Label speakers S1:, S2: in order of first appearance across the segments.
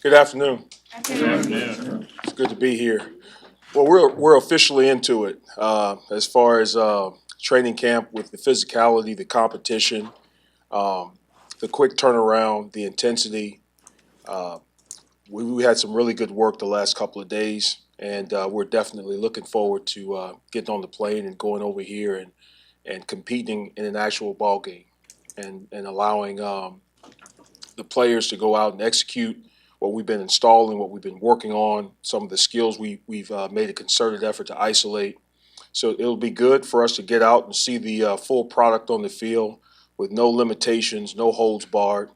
S1: Good afternoon.
S2: Good afternoon.
S1: It's good to be here. Well, we're officially into it as far as training camp with the physicality, the competition, um, the quick turnaround, the intensity. Uh, we had some really good work the last couple of days, and we're definitely looking forward to getting on the plane and going over here and competing in an actual ball game and allowing the players to go out and execute what we've been installing, what we've been working on, some of the skills we've made a concerted effort to isolate. So it'll be good for us to get out and see the full product on the field with no limitations, no holds barred,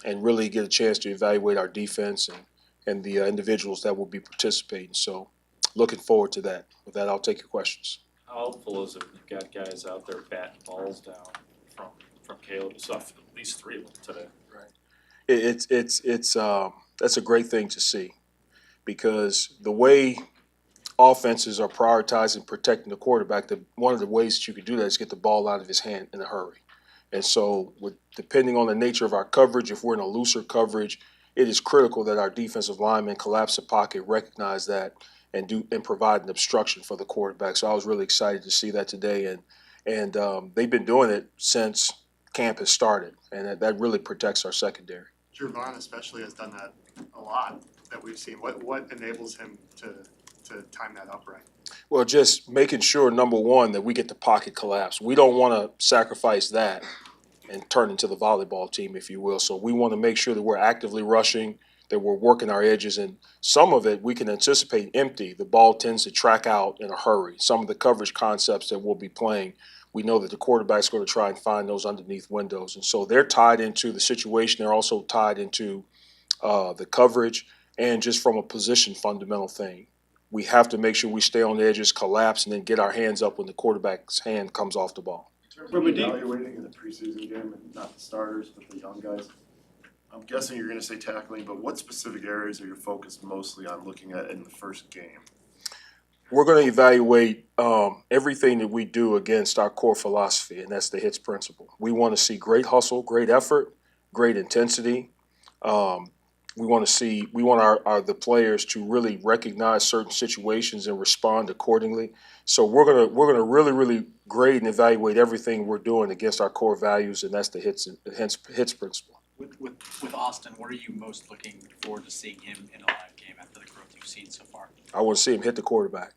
S1: and really get a chance to evaluate our defense and the individuals that will be participating. So looking forward to that. With that, I'll take your questions.
S2: How helpful is it when you've got guys out there batting balls down from Caleb? So at least three of them today.
S1: Right. It's that's a great thing to see because the way offenses are prioritizing protecting the quarterback, one of the ways that you could do that is get the ball out of his hand in a hurry. And so, depending on the nature of our coverage, if we're in a looser coverage, it is critical that our defensive linemen collapse the pocket, recognize that, and provide an obstruction for the quarterback. So I was really excited to see that today, and they've been doing it since camp has started, and that really protects our secondary.
S3: Jervon especially has done that a lot that we've seen. What enables him to time that up right?
S1: Well, just making sure, number one, that we get the pocket collapse. We don't want to sacrifice that and turn into the volleyball team, if you will. So we want to make sure that we're actively rushing, that we're working our edges, and some of it we can anticipate empty. The ball tends to track out in a hurry. Some of the coverage concepts that we'll be playing, we know that the quarterback's going to try and find those underneath windows. And so they're tied into the situation. They're also tied into the coverage and just from a position fundamental thing. We have to make sure we stay on the edges, collapse, and then get our hands up when the quarterback's hand comes off the ball.
S4: From evaluating in the preseason game and not the starters, but the young guys, I'm guessing you're going to say tackling, but what specific areas are you focused mostly on looking at in the first game?
S1: We're going to evaluate everything that we do against our core philosophy, and that's the HITS principle. We want to see great hustle, great effort, great intensity. We want the players to really recognize certain situations and respond accordingly. So we're gonna really grade and evaluate everything we're doing against our core values, and that's the HITS principle.
S5: With Austin, what are you most looking forward to seeing him in a live game after the growth you've seen so far?
S1: I want to see him hit the quarterback.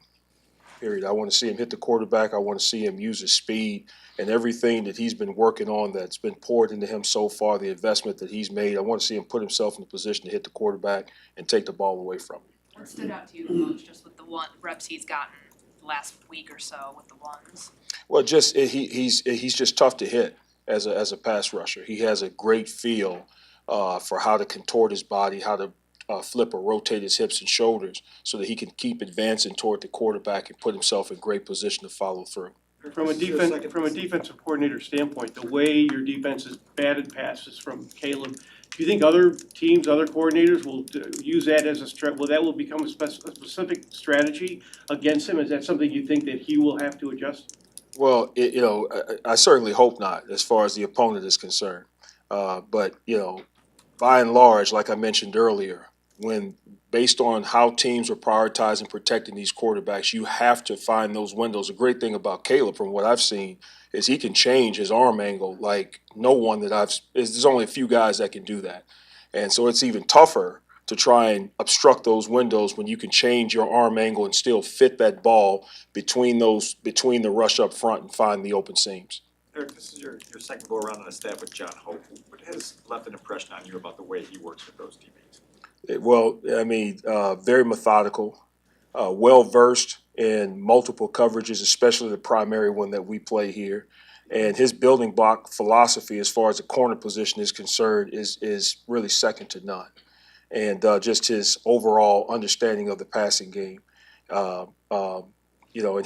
S1: Period. I want to see him hit the quarterback. I want to see him use his speed and everything that he's been working on that's been poured into him so far, the investment that he's made. I want to see him put himself in a position to hit the quarterback and take the ball away from him.
S6: What stood out to you the most just with the reps he's gotten the last week or so with the ones?
S1: Well, he's just tough to hit as a pass rusher. He has a great feel for how to contort his body, how to flip or rotate his hips and shoulders so that he can keep advancing toward the quarterback and put himself in great position to follow through.
S7: From a defensive coordinator standpoint, the way your defense is batted passes from Caleb, do you think other teams, other coordinators will use that as will become a specific strategy against him? Is that something you think that he will have to adjust?
S1: Well, I certainly hope not as far as the opponent is concerned. But by and large, like I mentioned earlier, when based on how teams are prioritizing protecting these quarterbacks, you have to find those windows. The great thing about Caleb, from what I've seen, is he can change his arm angle like no one there's only a few guys that can do that. And so it's even tougher to try and obstruct those windows when you can change your arm angle and still fit that ball between the rush up front and find the open seams.
S8: Eric, this is your second go around on the staff with John Hope. What has left an impression on you about the way he works with those teammates?
S1: Well, I mean, very methodical, well-versed in multiple coverages, especially the primary one that we play here. And his building block philosophy as far as the corner position is concerned is really second to none. And just his overall understanding of the passing game. And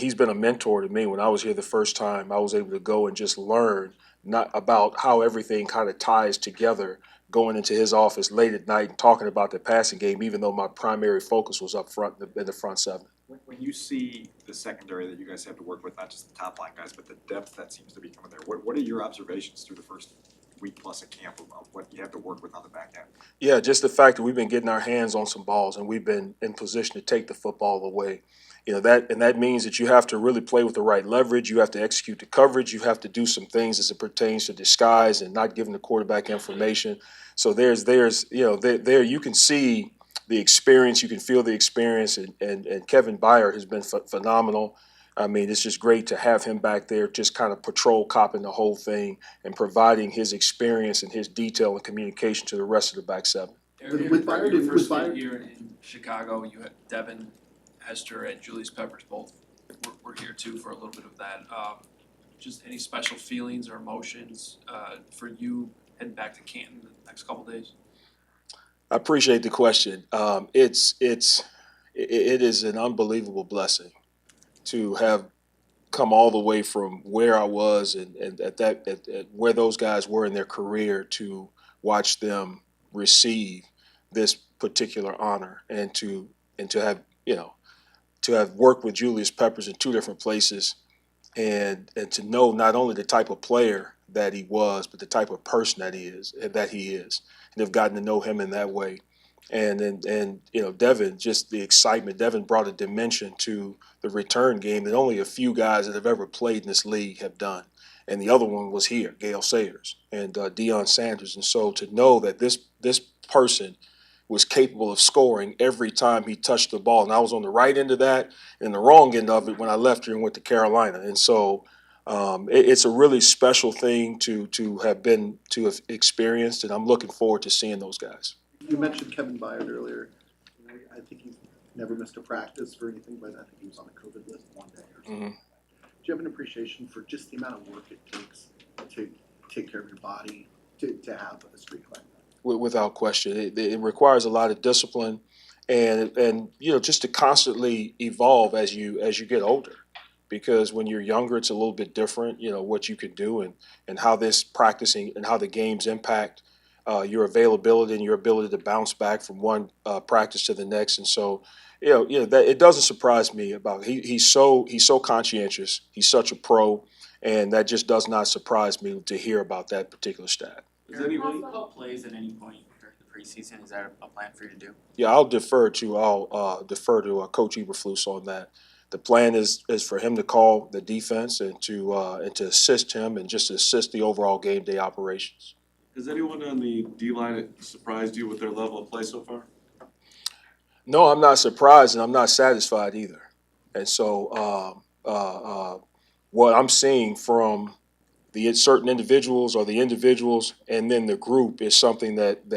S1: he's been a mentor to me. When I was here the first time, I was able to go and just learn not about how everything kind of ties together going into his office late at night and talking about the passing game, even though my primary focus was up front in the front seven.
S8: When you see the secondary that you guys have to work with, not just the top line guys, but the depth that seems to be coming there, what are your observations through the first week plus of camp of what you have to work with on the back end?
S1: Yeah, just the fact that we've been getting our hands on some balls and we've been in position to take the football away. You know, that means that you have to really play with the right leverage. You have to execute the coverage. You have to do some things as it pertains to disguise and not giving the quarterback information. So there's you know, there you can see the experience, you can feel the experience, and Kevin Byard has been phenomenal. I mean, it's just great to have him back there, just kind of patrol copping the whole thing and providing his experience and his detail and communication to the rest of the back seven.
S9: Eric,
S10: With
S9: for
S10: Byard-
S9: your
S10: with
S9: first
S10: Byard-
S9: year in Chicago, you had Devin, Hester, and Julius Peppers both were here too for a little bit of that. Just any special feelings or emotions for you heading back to Canton the next couple days?
S1: I appreciate the question. It is an unbelievable blessing to have come all the way from where I was and at where those guys were in their career to watch them receive this particular honor and to have, you know, to have worked with Julius Peppers in two different places and to know not only the type of player that he was, but the type of person that he is, and have gotten to know him in that way. And you know, Devin, just the excitement. Devin brought a dimension to the return game that only a few guys that have ever played in this league have done. And the other one was here, Gale Sayers and Deion Sanders. And so to know that this person was capable of scoring every time he touched the ball, and I was on the right end of that and the wrong end of it when I left here and went to Carolina. And so it's a really special thing to have experienced, and I'm looking forward to seeing those guys.
S10: You mentioned Kevin Byard earlier. I think he's never missed a practice or anything, but I think he was on the COVID list one day or something.
S1: Mm-hmm.
S10: Do you have an appreciation for just the amount of work it takes to take care of your body, to have a streak like that?
S1: Without question, it requires a lot of discipline, and you know, just to constantly evolve as you get older. Because when you're younger, it's a little bit different. You know what you can do and how this practicing and how the games impact your availability and your ability to bounce back from one practice to the next. And so, you know that it doesn't surprise me about he's so conscientious. He's such a pro, and that just does not surprise me to hear about that particular stat.
S5: Is there any way call plays at any point during the preseason? Is that a plan for you to do?
S1: Yeah, I'll defer to Coach Eberflus on that. The plan is for him to call the defense and to assist him and just assist the overall game day operations.
S11: Has anyone on the D-line surprised you with their level of play so far?
S1: No, I'm not surprised, and I'm not satisfied either. And so what I'm seeing from the certain individuals or the individuals and then the group is something that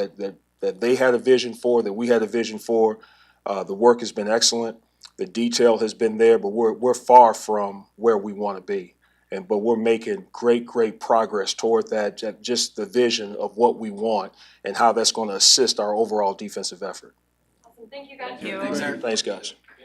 S1: they had a vision for, that we had a vision for. The work has been excellent. The detail has been there, but we're far from where we want to be. But we're making great progress toward that, just the vision of what we want and how that's going to assist our overall defensive effort.
S6: Thank you guys.
S9: Thanks, Eric.
S1: Thanks, guys.